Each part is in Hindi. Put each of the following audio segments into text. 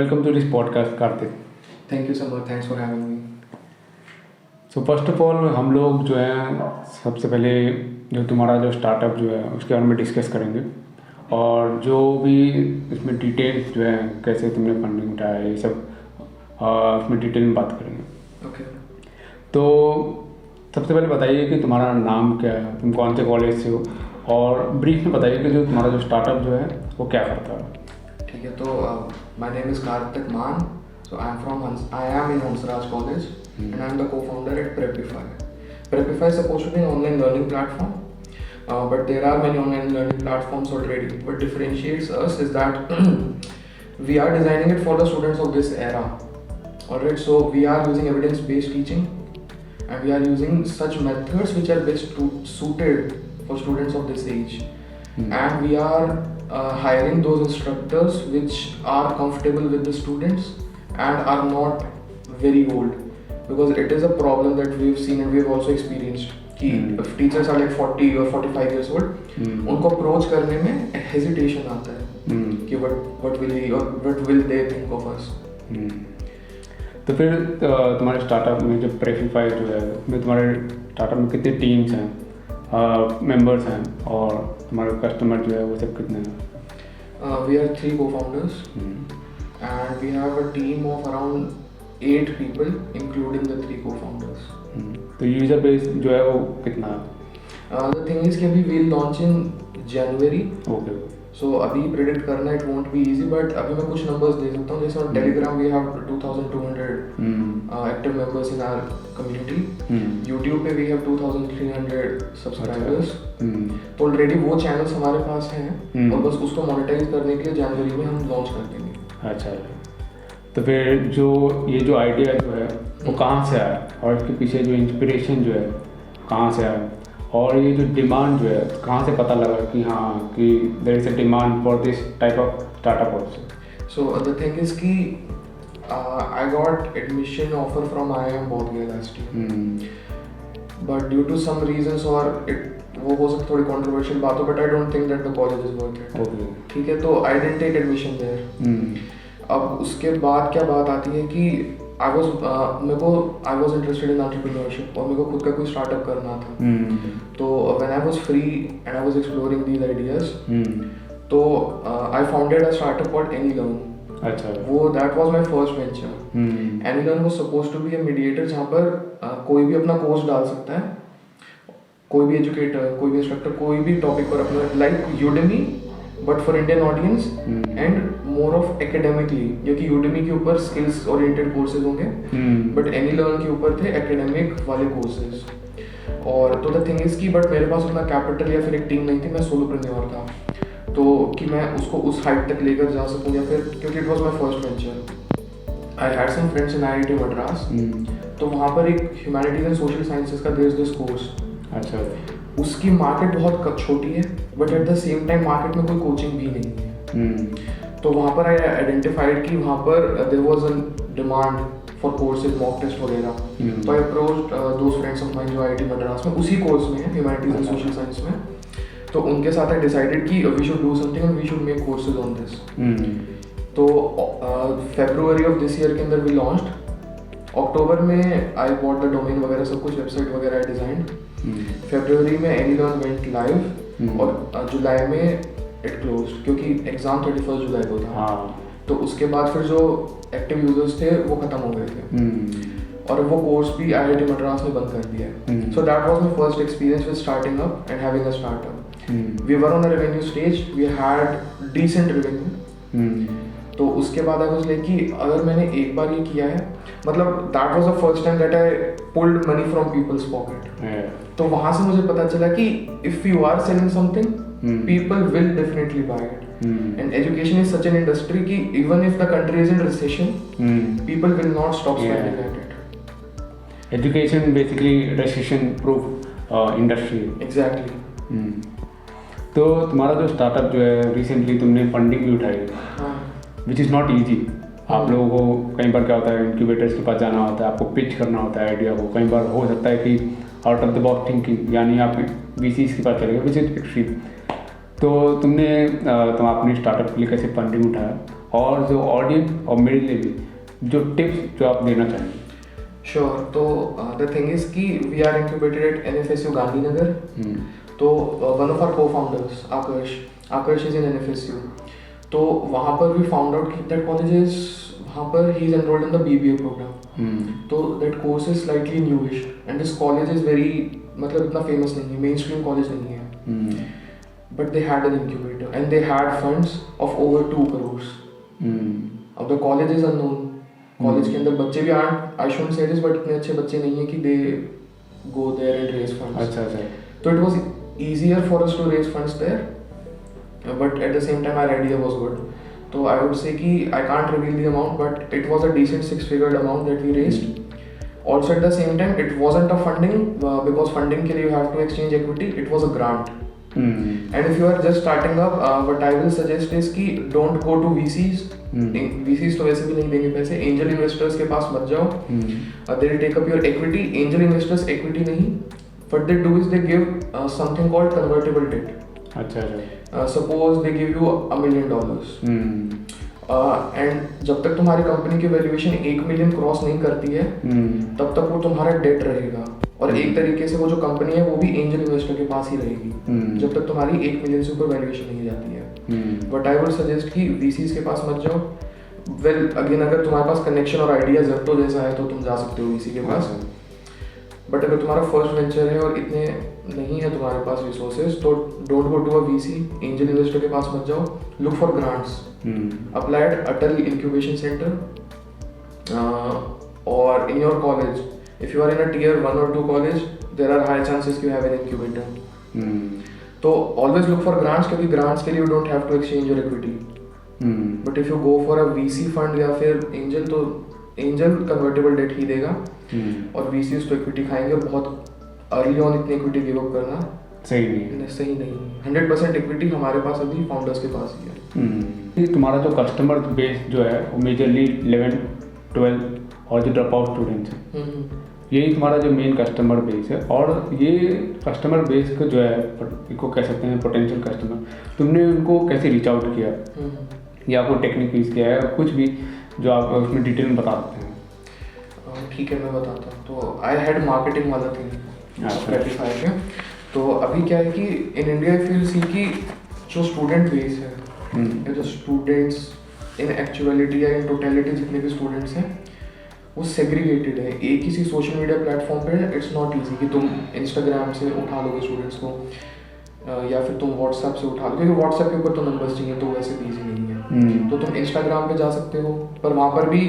welcome to this podcast, Karthik. Thank you so much. Thanks for having me. So first of all हम लोग जो है सबसे पहले जो तुम्हारा जो स्टार्टअप जो है उसके बारे में डिस्कस करेंगे और जो भी इसमें डिटेल्स जो है कैसे तुमने फंडिंग उठाया ये सब उसमें डिटेल में बात करेंगे। Okay. तो सबसे पहले बताइए कि तुम्हारा नाम क्या है, तुम कौन से कॉलेज से हो और ब्रीफ में बताइए कि जो तुम्हारा जो स्टार्टअप जो है वो क्या करता है। ठीक है, तो my name is Karthik Maan. So I am in Hansraj College and I am the co-founder at Prepify. Prepify is supposed to be an online learning platform, but there are many online learning platforms already. What differentiates us is that we are designing it for the students of this era. Alright, so we are using evidence-based teaching and we are using such methods which are best suited for students of this age. And we are hiring those instructors which are comfortable with the students and are not very old, because it is a problem that we've seen and we've also experienced कि if teachers are like 40 or 45 years old, उनको approach करने में hesitation आता है कि what will he or what will they think of us. तो फिर तुम्हारे स्टार्टअप में जो प्रेफिफाई जो है उसमें तुम्हारे स्टार्टअप में कितने टीम्स हैं, मेंबर्स हैं और तुम्हारे कस्टमर जो है वो सब कितने हैं? We are 3 co-founders and we have a team of around 8 people including the 3 co-founders. तो यूजर बेस जो है वो कितना है? The thing is कि अभी we'll launch in January. Okay. So अभी predict करना it won't be easy, but अभी मैं कुछ numbers दे सकता हूँ। जैसे on Telegram we have 2,200 active members in our community. YouTube पे we have 2,300 subscribers. तो already वो channels हमारे पास हैं और बस उसको monetize करने के लिए जनवरी में हम launch कर देंगे। अच्छा, तो फिर जो ये जो आइडिया जो है वो कहाँ से आया और इसके पीछे जो इंस्पिरेशन जो है कहाँ से आया और ये जो डिमांड जो है कहाँ से पता लगा कि हाँ कि there is a demand for this type of startup also? So the thing is कि I got admission offer from IIM Bodhgaya last year, but due to some reasons और वो हो सकता थोड़ी कंट्रोवर्शियल बात हो, but I don't think that the college is worth it. Okay, ठीक है, तो I didn't take admission there. अब उसके बाद क्या बात आती है कि I was interested in entrepreneurship और मेरे को खुद का कोई स्टार्टअप करना था। तो when I was free and I was exploring these ideas, तो I founded a startup called Anylearn. अच्छा, वो that was my first venture. Anylearn was supposed to be a mediator जहाँ पर कोई भी अपना कोर्स डाल सकता है, कोई भी एजुकेटर, कोई भी इंस्ट्रक्टर, कोई भी टॉपिक पर अपना, like Udemy but for Indian audience and more of academically, जो कि यूडेमी के ऊपर स्किल्स ओरिएंटेड कोर्सेज होंगे बट एनीलर्न के ऊपर थे एकेडमिक वाले कोर्सेज। और तो द थिंग इज की बट मेरे पास उतना कैपिटल या फिर एक टीम नहीं थी, मैं सोलोप्रेन्योर था, तो कि मैं उसको उस हाइट तक लेकर जा सकूँ या फिर, क्योंकि it was my first venture. I had some friends in IIT Madras, तो वहाँ पर एक ह्यूमैनिटीज एंड सोशल साइंसेज का देयर इज दिस कोर्स। अच्छा, उसकी मार्केट बहुत छोटी है but at the same time market में कोई कोचिंग भी नहीं है। तो वहाँ पर आई आइडेंटिफाइड कि वहाँ पर there was a demand for courses, mock test वगैरह। तो I approached those friends of mine जो IIT मद्रास में उसी कोर्स में है, ह्यूमैनिटीज एंड सोशल साइंस में। तो उनके साथ आई डिसाइडेड कि we should do something and we should make courses on this. तो फरवरी ऑफ दिस ईयर के अंदर वी लॉन्च्ड। अक्टूबर में आई बॉट द डोमेन वगैरह सब कुछ, वेबसाइट वगैरह आई डिजाइंड। फरवरी में एनीलर्न वेंट लाइव और जुलाई में इट क्लोज्ड क्योंकि एग्जाम 31 जुलाई को था। तो उसके बाद फिर जो एक्टिव यूजर्स थे वो खत्म हो गए थे और वो कोर्स भी IIT मद्रास ने बंद कर दिया। So that was my first experience with starting up and having a startup. We were on a revenue stage, we had decent revenue. तो उसके बाद आई वाज लाइक कि अगर मैंने एक बार ये किया है, मतलब that was the first time that I pulled money from people's pocket. तो वहां से मुझे पता चला कि if you are selling something people will definitely buy it. And education is such an industry कि even if the country is in recession people will not stop spending at it. Education basically recession proof industry. Exactly. तो तुम्हारा जो स्टार्टअप जो है रिसेंटली तुमने फंडिंग भी उठाई, विच इज़ नॉट ईजी। आप लोगों को कई बार क्या होता है, इंक्यूबेटर्स के पास जाना होता है, आपको पिच करना होता है आइडिया को। कई बार हो सकता है कि out of the box thinking, यानी आप VCs के पास चले गए, विच इज एक्सट्रीम। तो तुमने अपने स्टार्टअप के लिए कैसे फंडिंग उठाया और जो ऑडियंस और मेरे लिए भी जो टिप्स जो आप देना चाहेंगे? श्योर। तो द थिंग इज कि we are incubated at NFSU Gandhinagar. तो one of our co founders Aakarsh is in NFSU। तो वहाँ पर वी फाउंड आउट कि दैट कॉलेज इज, वहाँ पर ही is enrolled in the BBA program. तो that course is slightly newish and this college is very, मतलब इतना फेमस नहीं है, मेन स्ट्रीम कॉलेज नहीं है। But they had an incubator and they had funds of over 2 crores। अब the college is unknown, college के अंदर बच्चे भी आर्ट, I shouldn't say this, but इतने अच्छे बच्चे नहीं है कि they go there and raise funds. अच्छा अच्छा। तो it was easier for us to raise funds there, but at the same time our idea was good. तो आई वुड से कि I can't reveal the amount, but it was a decent 6-figured amount that we raised. Also at the same time it wasn't a funding, because funding के लिए you have to exchange equity, it was a grant। And if you are just starting up, what I will suggest is कि don't go to VCs। VCs तो वैसे भी नहीं देंगे पैसे, angel investors के पास मत जाओ। They will take up your equity। Angel investors equity नहीं, what they do is they give something called convertible debt। अच्छा अच्छा। Suppose they give you $1 million। And जब तक तुम्हारी कंपनी की वैल्यूएशन 1 million क्रॉस नहीं करती है, तब तक वो तुम्हारा डेट रहेगा। और एक तरीके से वो जो कंपनी है वो भी एंजल इन्वेस्टर के पास ही रहेगी जब तक तुम्हारी 1 million से ऊपर वैल्यूएशन नहीं जाती है। बट आई वुड सजेस्ट कि VCs के पास मत जाओ। वेल अगेन, अगर तुम्हारे पास कनेक्शन और आइडिया ज़ेप्टो जैसा है तो तुम जा सकते हो VC के पास। बट अगर तुम्हारा फर्स्ट वेंचर है और इतने नहीं है तुम्हारे पास रिसोर्सेज, तो don't go to a VC, angel investor के पास मत जाओ। Look for grants, apply at Atal incubation centre, और in your college if you are in a tier 1 or 2 college, there are high chances you have an incubator। तो always look for grants, क्योंकि grants के लिए you don't have to exchange your equity। but if you go for a VC fund या फिर angel, तो angel convertible debt ही देगा, और VCs तो equity खाएंगे, और बहुत early on इतनी equity give up करना सही नहीं है। सही नहीं है। 100% equity हमारे पास अभी founders के पास ही है। तुम्हारा जो कस्टमर बेस जो है वो मेजरली 11, 12 और जो ड्रॉप आउट स्टूडेंट्स हैं, यही तुम्हारा जो मेन कस्टमर बेस है। और ये कस्टमर बेस को जो है, इसको कह सकते हैं पोटेंशियल कस्टमर, तुमने उनको कैसे रीच आउट किया, या कोई टेक्निक यूज़ किया है, कुछ भी जो आप उसमें डिटेल में बता सकते हैं? ठीक है, मैं बताता हूँ। तो आई हैड मार्केटिंग वाला थिंग स्पेसिफाई है। तो अभी क्या है कि इन इंडिया आई फील सी कि जो स्टूडेंट बेस है, जो स्टूडेंट्स इन एक्चुअलिटी या इन टोटलिटी जितने भी स्टूडेंट्स हैं, वो सेग्रीगेटेड है। एक किसी सोशल मीडिया प्लेटफॉर्म पे इट्स नॉट ईजी कि तुम इंस्टाग्राम से उठा लोगे स्टूडेंट्स को, या फिर तुम व्हाट्सएप से उठा लो, क्योंकि व्हाट्सएप के ऊपर तो नंबर्स चाहिए, तो वैसे भी ईजी नहीं है। तो तुम इंस्टाग्राम पे जा सकते हो, पर वहाँ पर भी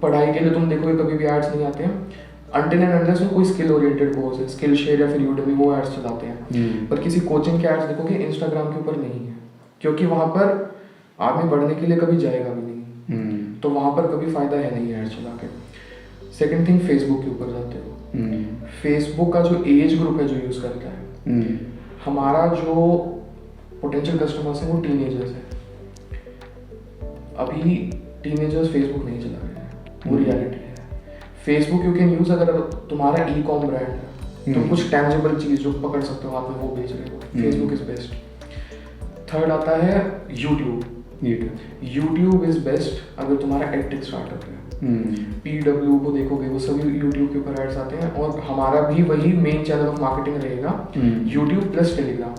पढ़ाई के लिए तुम देखोगे कभी भी एड्स नहीं आते हैं, अनटिल एंड अनलेस में कोई स्किल ओरिएंटेड कोर्स है, स्किल शेयर या फिर यूडेमी, वो एड्स चलाते हैं। पर किसी कोचिंग के एड्स देखोगे इंस्टाग्राम के ऊपर नहीं है, क्योंकि वहाँ पर आदमी बढ़ने के लिए कभी जाएगा भी नहीं, तो वहाँ पर कभी फायदा है नहीं एड चला के। सेकेंड थिंग, फेसबुक के ऊपर जाते हो। फेसबुक का जो एज ग्रुप है जो यूज़ करता है, हमारा जो पोटेंशियल कस्टमर्स है वो टीनेजर्स है। अभी टीनेजर्स फेसबुक नहीं चला रहे हैं, वो रियलिटी है। फेसबुक यू कैन यूज़ अगर तुम्हारा ई-कॉम ब्रांड है, तुम कुछ टैंजिबल चीज़ जो पकड़ सकते हो हाथ में वो बेच रहे हो, फेसबुक इज़ बेस्ट। थर्ड आता है यूट्यूब इज़ बेस्ट अगर तुम्हारा एडटेक स्टार्टअप है। PW को देखोगे वो सभी यूट्यूब के ऊपर एड्स आते हैं, और हमारा भी वही मेन चैनल ऑफ मार्केटिंग रहेगा, यूट्यूब प्लस टेलीग्राम,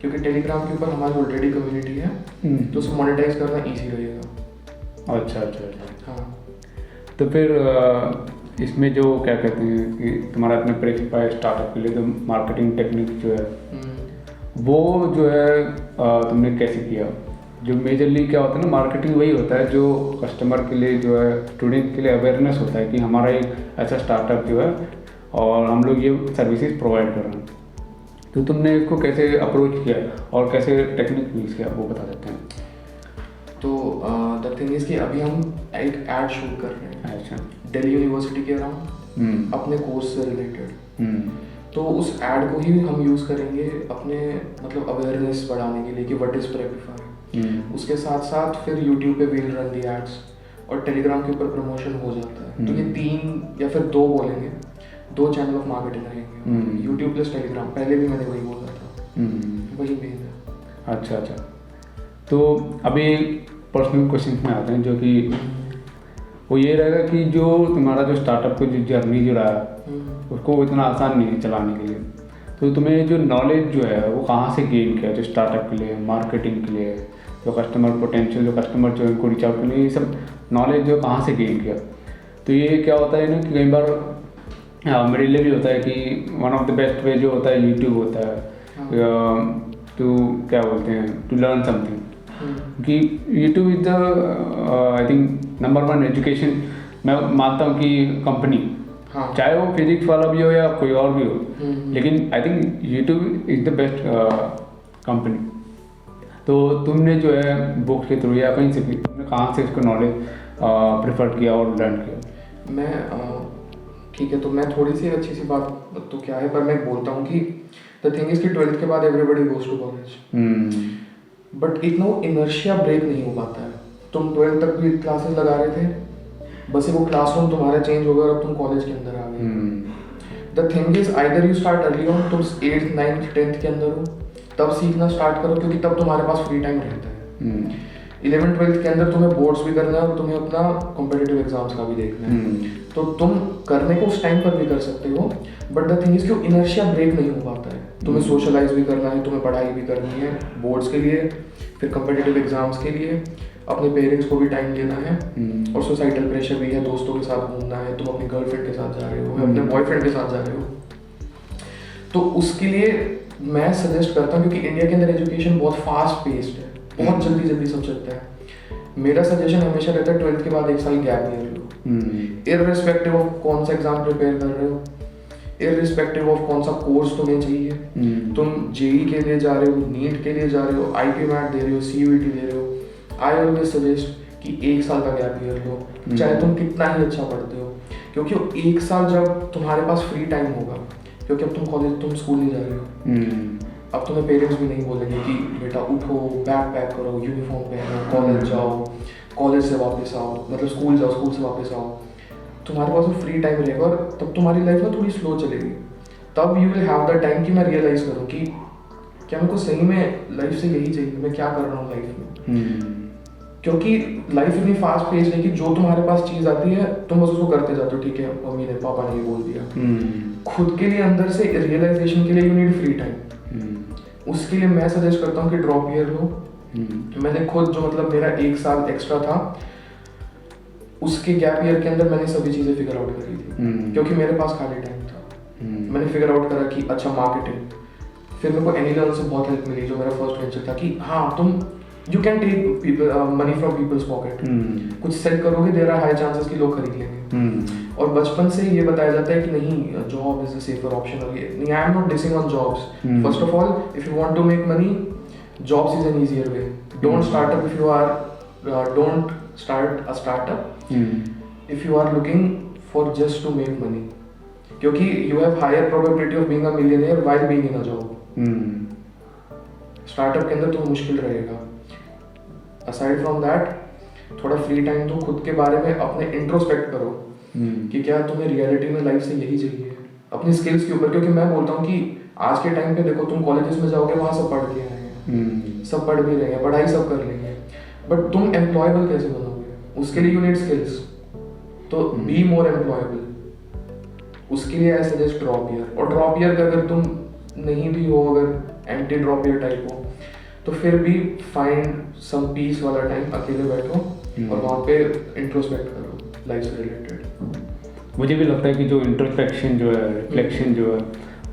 क्योंकि टेलीग्राम के ऊपर हमारी ऑलरेडी कम्युनिटी है, तो उसे मोनेटाइज करना ईजी रहेगा। अच्छा अच्छा अच्छा। हाँ, तो फिर इसमें जो क्या कहते हैं कि तुम्हारा अपने प्रेफिफाई स्टार्टअप के लिए तो मार्केटिंग टेक्निक जो है वो जो है तुमने कैसे किया? जो मेजरली क्या होता है ना, मार्केटिंग वही होता है जो कस्टमर के लिए जो है, स्टूडेंट के लिए अवेयरनेस होता है कि हमारा एक ऐसा स्टार्टअप जो है और हम लोग ये सर्विसेज प्रोवाइड कर रहे हैं। तो तुमने इसको कैसे अप्रोच किया और कैसे टेक्निक यूज़ किया, वो बता सकते हैं? तो द थिंग इज कि अभी हम एक ऐड शूट कर रहे हैं। अच्छा। दिल्ली यूनिवर्सिटी के अराउंड अपने कोर्स से रिलेटेड। तो उस ऐड को ही हम यूज़ करेंगे अपने मतलब अवेयरनेस बढ़ाने के लिए कि व्हाट इज़ प्रेफिफाई। उसके साथ साथ फिर यूट्यूब पे वील रन दी एड्स, और टेलीग्राम के ऊपर प्रमोशन हो जाता है। तो ये 3 या फिर 2 बोलेंगे, 2 चैनल ऑफ मार्केटिंग रहेंगे, यूट्यूब प्लस टेलीग्राम। पहले भी मैंने वही बोला था, वही मेन है। अच्छा अच्छा। तो अभी पर्सनल क्वेश्चन में आते हैं, जो कि वो ये रहेगा कि जो तुम्हारा जो स्टार्टअप का जो जर्नी जो रहा उसको इतना आसान नहीं है चलाने के लिए, तो तुम्हें जो नॉलेज जो है वो कहाँ से गेन किया, जो स्टार्टअप के लिए, मार्केटिंग के लिए, जो कस्टमर पोटेंशियल, जो कस्टमर जो इनको रीच आउट करने, ये सब नॉलेज जो कहाँ से गेन किया। तो ये क्या होता है ना कि कई बार मेरे लिए भी होता है कि one of the best way जो होता है यूट्यूब होता है, टू क्या बोलते हैं, टू लर्न समथिंग, कि YouTube is the I think number 1 education मैं मानता हूँ कि कंपनी, चाहे वो फिजिक्स वाला भी हो या कोई और भी हो, लेकिन I think YouTube is the best company. तो तुमने जो है बुक्स के थ्रू या कहीं से भी तुमने कहाँ से इसको नॉलेज प्रेफर किया और लर्न किया? मैं ठीक है, तो मैं थोड़ी सी अच्छी सी बात तो क्या है, पर मैं बोलता हूँ कि द थिंग इज कि 12th के बाद everybody goes to college, but एक नो इनर्शिया ब्रेक नहीं हो पाता है। तुम 12th तक भी क्लासेस लगा रहे थे, बस वो क्लासरूम तुम्हारा चेंज हो गया और अब तुम कॉलेज के अंदर आ गए। The thing is either you start early on, तुम 8th 9th 10th के अंदर हो तब सीखना स्टार्ट करो, क्योंकि तब तुम्हारे पास फ्री टाइम रहता है। 11th 12th के अंदर तुम्हें बोर्ड्स भी करना है और तुम्हें अपना कॉम्पिटिटिव एग्जाम्स का भी देखना है, तो तुम करने को उस टाइम पर भी कर सकते हो, बट द थिंग इज कि इनर्शिया ब्रेक नहीं हो पाता है। तुम्हें सोशलाइज भी करना है, तुम्हें पढ़ाई भी करनी है बोर्ड्स के लिए, फिर कॉम्पिटिटिव एग्जाम्स के लिए, अपने पेरेंट्स को भी टाइम देना है, और सोसाइटल प्रेशर भी है, दोस्तों के साथ घूमना है, तुम अपनी गर्लफ्रेंड के साथ जा रहे हो, अपने बॉयफ्रेंड के साथ जा रहे हो, तो उसके लिए मैं सजेस्ट करता हूँ, क्योंकि इंडिया के अंदर एजुकेशन बहुत फास्ट पेस्ड है, बहुत जल्दी जल्दी सब चलता है। मेरा सजेशन हमेशा रहता है 12th के बाद 1 साल gap year low, irrespective of कौन सा एग्जाम प्रिपेयर कर रहे हो, इररिस्पेक्टिव ऑफ कौन सा कोर्स तुम्हें चाहिए, तुम जेई के लिए जा रहे हो, नीट के लिए जा रहे हो, आईपी मैट दे रहे हो, सीयूईटी दे रहे हो, आई ऑलवेज सजेस्ट कि 1 साल का गैप ईयर लो, चाहे तुम कितना ही अच्छा पढ़ते हो, क्योंकि 1 साल जब तुम्हारे पास फ्री टाइम होगा, क्योंकि अब तुम स्कूल नहीं जा रहे हो, अब तुम्हें पेरेंट्स भी नहीं बोलेंगे कि बेटा उठो, बैग पैक करो, यूनिफॉर्म पहनो, कॉलेज जाओ, कॉलेज से वापस आओ, मतलब स्कूल जाओ, स्कूल से वापस आओ, तुम्हारे पास वो फ्री टाइम रहेगा, और तब तुम्हारी लाइफ में थोड़ी स्लो चलेगी। तब you will have the time कि मैं रियलाइज करूँ कि क्या मेरे को सही में लाइफ से यही चाहिए, मैं क्या कर रहा हूँ लाइफ में, क्योंकि लाइफ इतनी फास्ट पेस है कि जो तुम्हारे पास चीज़ आती है तुम बस उसको करते जाते हो, ठीक है मम्मी ने पापा ने ये बोल दिया। खुद के लिए अंदर से रियलाइजेशन के लिए यू नीड फ्री टाइम, उसके लिए मैं सजेस्ट करता हूँ कि ड्रॉप ईयर लो। मैंने खुद जो मतलब मेरा 1 साल एक्स्ट्रा था, उसके गैप ईयर के अंदर मैंने सभी चीज़ें फिगर आउट करी थी, क्योंकि मेरे पास खाली टाइम था। मैंने फिगर आउट करा कि अच्छा मार्केटिंग, फिर मेरे को एनीलर्न से बहुत हेल्प मिली, जो मेरा फर्स्ट वेंचर था, कि हाँ तुम you can take money from people's pocket, कुछ सेल करोगे, देयर आर हाई चांसेस कि लोग खरीद लेंगे। और बचपन से ये बताया जाता है कि नहीं job is a safer option, और ये नहीं, I am not dissing on jobs, first of all if you want to make money, jobs is an easier way, don't startup if you are don't start a startup if you are looking for just to make money, क्योंकि you have higher probability of being a millionaire while being in a job. Startup के अंदर तो मुश्किल रहेगा। असाइड फ्रॉम दैट, थोड़ा फ्री टाइम तो खुद के बारे में अपने इंट्रोस्पेक्ट करो कि क्या तुम्हें रियलिटी में लाइफ से यही चाहिए, अपनी स्किल्स के ऊपर, क्योंकि मैं बोलता हूँ कि आज के टाइम पे देखो, तुम कॉलेजेस में जाओगे, वहाँ सब पढ़ के आए हैं, सब पढ़ भी रहे हैं, पढ़ाई सब कर लेंगे, बट तुम एम्प्लॉयबल कैसे बनोगे, उसके लिए यू नीड स्किल्स, तो बी मोर एम्प्लॉयबल। उसके लिए आई सजेस्ट ड्रॉप ईयर, और ड्रॉप ईयर का अगर तुम नहीं भी हो, अगर एंटी ड्रॉप ईयर टाइप हो, तो फिर भी फाइंड सम पीस वाला टाइम, अकेले बैठो और वहाँ पे इंट्रोस्पेक्ट करो लाइफ से रिलेटेड। मुझे भी लगता है कि जो इंट्रोस्पेक्शन जो है, रिफ्लेक्शन जो है,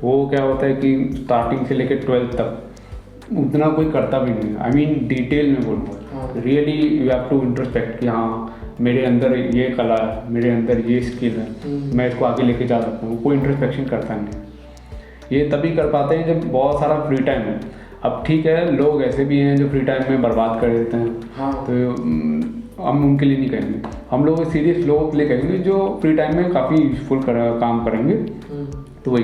वो क्या होता है कि स्टार्टिंग से लेकर 12th तक उतना कोई करता भी नहीं। आई मीन डिटेल में बोलूँगा, really you have to introspect कि हाँ मेरे अंदर ये कला है, मेरे अंदर ये स्किल है, मैं इसको आगे लेके जा सकता हूँ। कोई इंट्रोस्पेक्शन करता नहीं। ये तभी कर पाते हैं जब बहुत सारा फ्री टाइम है। अब ठीक है, लोग ऐसे भी हैं जो फ्री टाइम में बर्बाद कर देते हैं, तो हम उनके लिए नहीं कहेंगे, हम लोग सीरियस लोगों के लिए कहेंगे जो फ्री टाइम में काफ़ी यूजफुल काम करेंगे। तो वही,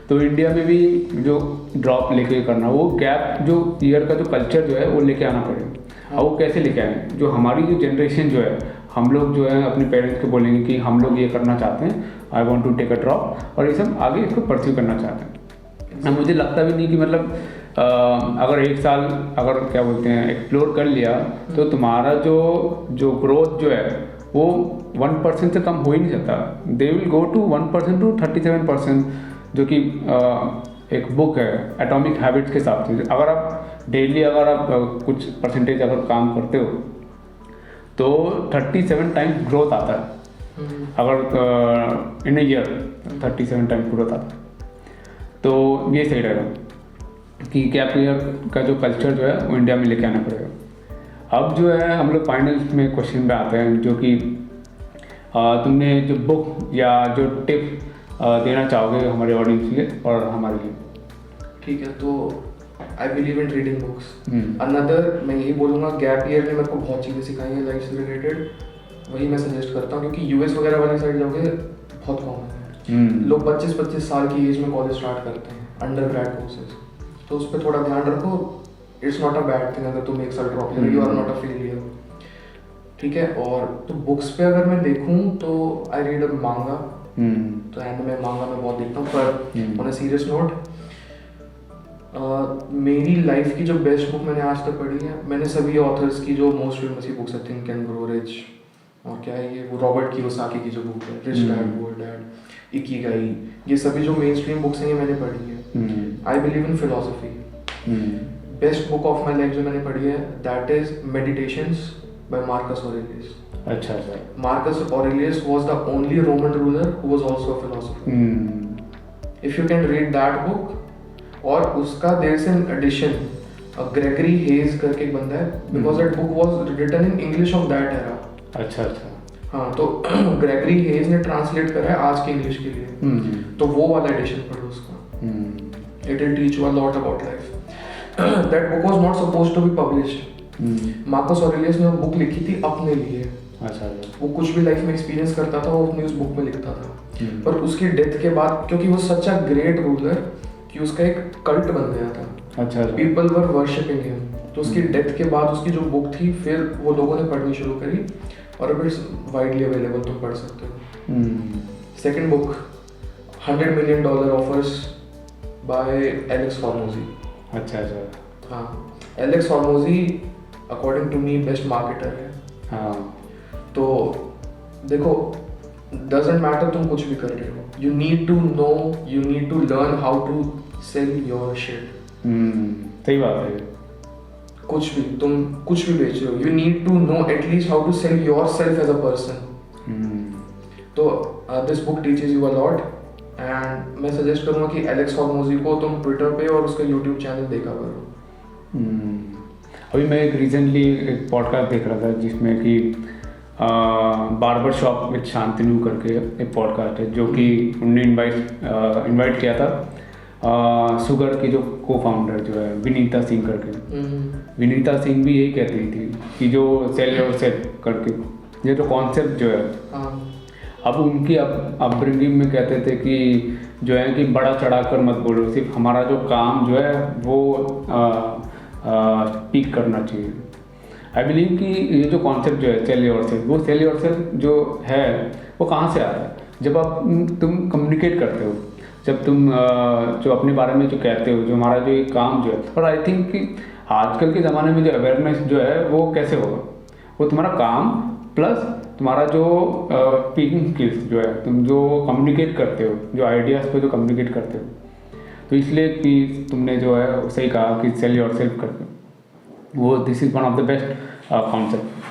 तो इंडिया में भी जो ड्रॉप लेके करना, वो गैप जो ईयर का जो कल्चर जो है वो लेके आना पड़ेगा। और वो कैसे लेके आएंगे, जो हमारी जो जनरेशन जो है, हम लोग जो है अपने पेरेंट्स को बोलेंगे कि हम लोग ये करना चाहते हैं, I want to take a drop, और ये सब आगे इसको परस्यू करना चाहते हैं। मुझे लगता भी नहीं कि मतलब अगर एक साल अगर क्या बोलते हैं एक्सप्लोर कर लिया तो तुम्हारा जो ग्रोथ जो है वो 1% से कम हो ही नहीं सकता। They will go to 1% to 37%, जो कि एक बुक है एटॉमिक हैबिट्स के हिसाब से। अगर आप डेली अगर आप कुछ परसेंटेज अगर काम करते हो तो 37 टाइम्स ग्रोथ आता है। अगर इन ए ईयर 37 टाइम्स ग्रोथ आता है, तो ये सही रहेगा कि गैप ईयर का जो कल्चर जो है वो इंडिया में लेके आना पड़ेगा। अब जो है हम लोग फाइनल में क्वेश्चन पे आते हैं, जो कि तुमने जो बुक या जो टिप देना चाहोगे हमारे ऑडियंस के लिए और हमारे लिए। ठीक है, तो आई बिलीव इन रीडिंग बुक्स। अनदर मैं यही बोलूँगा, गैप ईयर ने मेरे को बहुत चीज़ें सिखाई हैं लाइफ से रिलेटेड, वही मैं सजेस्ट करता हूँ। क्योंकि यूएस वगैरह वाली साइड जाओगे बहुत कॉमन है, लोग 25-25 साल की एज में कॉलेज स्टार्ट करते हैं, अंडर ग्रेड कोर्सेज, तो उस पर थोड़ा ध्यान रखो। It's not a bad thing अगर तुम एक साल ड्रॉप ले, you are not a failure, ठीक है। और तो बुक्स पे अगर मैं देखूँ तो आई रीड अ मांगा, तो एनिमे मांगा मैं बहुत देखता हूँ। पर ऑन अ सीरियस नोट, मेरी लाइफ की जो बेस्ट बुक मैंने आज तक पढ़ी है, मैंने सभी ऑथर्स की जो मोस्ट फेमस बुक्स है, थिंक एंड ग्रो रिच, और क्या है ये वो रॉबर्ट कियोसाकी की जो बुक है rich dad poor dad, Ikigai, ये सभी जो मेन स्ट्रीम बुक्स हैं ये मैंने पढ़ी है। I believe in philosophy. Best book of my life जो मैंने पढ़ी है that is meditations by Marcus Aurelius. अच्छा अच्छा। Marcus Aurelius was the only Roman ruler who was also a philosopher. If you can read that book, और उसका there is an edition Gregory Hays करके एक बंदा है, because that book was written in English of that era. अच्छा अच्छा। हाँ, तो ग्रेगरी हेज ने ट्रांसलेट करा है आज के इंग्लिश के लिए, तो वो वाला एडिशन पढ़ो उसका। It will teach you a lot about life. That book was not supposed to be published. Marcus Aurelius ने वो बुक लिखी थी अपने लिए। अच्छा। वो कुछ भी लाइफ में एक्सपीरियंस करता था वो अपनी उस बुक में लिखता था। पर उसकी डेथ के बाद, क्योंकि वो सच अ ग्रेट रूलर कि उसका एक कल्ट बन गया था, अच्छा, पीपल वर वर्शिपिंग हिम, तो उसकी डेथ के बाद उसकी जो बुक थी फिर वो लोगों ने पढ़नी शुरू करी, और अब इट्स वाइडली अवेलेबल, तुम पढ़ सकते हो। Second book, $100 million offers by Alex Hormozi. अच्छा अच्छा। हाँ, Alex Hormozi according to me best marketer है। हाँ, तो देखो, डजंट मैटर तुम कुछ भी कर रहे हो, you need to know, you need to learn how to sell your shit. सही बात है। कुछ भी तुम कुछ भी बेच रहे हो, you need to know at least how to sell yourself as a person. तो this book teaches you a lot, and मैं सजेस्ट करूँगा कि एलेक्स हॉर्मोजी को तुम ट्विटर पे और उसका यूट्यूब चैनल देखा करो। अभी मैं एक रिसेंटली एक पॉडकास्ट देख रहा था जिसमें कि बार्बर शॉप विद शांतनु करके एक पॉडकास्ट है, जो कि उन्होंने इनवाइट किया था शुगर की जो को फाउंडर जो है विनीता सिंह करके। विनीता सिंह भी यही कहती थी कि जो सेल योर सेल्फ करके ये जो कॉन्सेप्ट जो है, अब उनकी अपब्रिंगिंग में कहते थे कि जो है कि बड़ा चढ़ाकर मत बोलो, सिर्फ हमारा जो काम जो है वो स्पीक करना चाहिए। आई बिलीव कि ये जो कॉन्सेप्ट जो है सेल योरसेल्फ, वो सेल योरसेल्फ जो है वो कहाँ से आता है? जब आप तुम कम्युनिकेट करते हो, जब तुम जो अपने बारे में जो कहते हो, जो हमारा जो ये काम जो है। और आई थिंक कि आजकल के ज़माने में जो अवेयरनेस जो है वो कैसे होगा, वो तुम्हारा काम प्लस तुम्हारा जो स्पीकिंग स्किल्स जो है, तुम जो कम्युनिकेट करते हो, जो आइडियाज़ पे जो कम्युनिकेट करते हो। तो इसलिए कि तुमने जो है सही कहा कि सेल योरसेल्फ करके, वो this is one of the best concept.